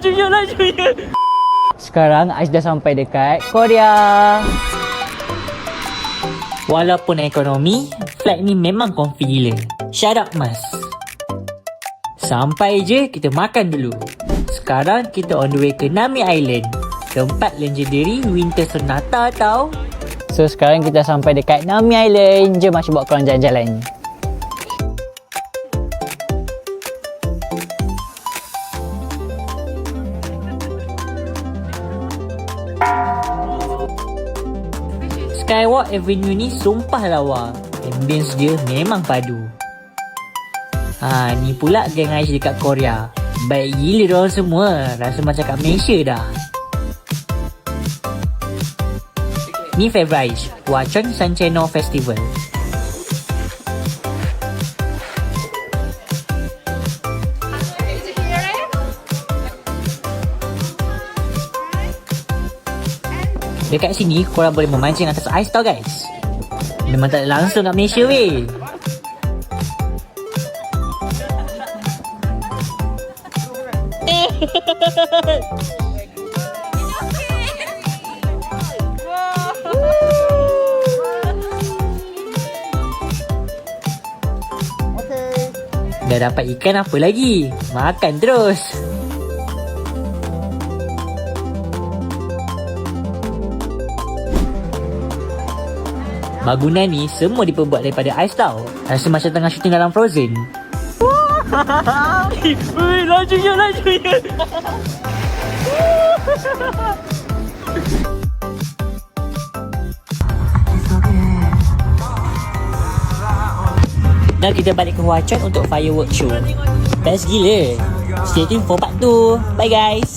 laju je. Sekarang Ais dah sampai dekat Korea. Walaupun ekonomi, flight ni memang comfy gila. Shut up mas. Sampai je kita makan dulu. Sekarang kita on the way ke Nami Island, tempat legendary winter sonata tau. So sekarang kita sampai dekat Nami Island. Jom Ais bawa korang jalan-jalan. Skywalk Avenue ni sumpah lawa. Ambience dia memang padu. Ni pula geng Ais dekat Korea. Baik gila diorang semua. Rasa macam kat Malaysia dah. Ni favourite Ais, Hwa-Chon Sancheno Festival. Dekat sini korang boleh memancing atas ais tau guys. Memang tak ada langsung kat Malaysia weh. Dah dapat ikan apa lagi? Makan terus. Bangunan ni semua diperbuat daripada ais tau. Rasa macam tengah syuting dalam Frozen. Ui, laju je. Dan kita balik ke Hwa-Chon untuk firework show. Best gila. Stay tuned for part 2. Bye guys.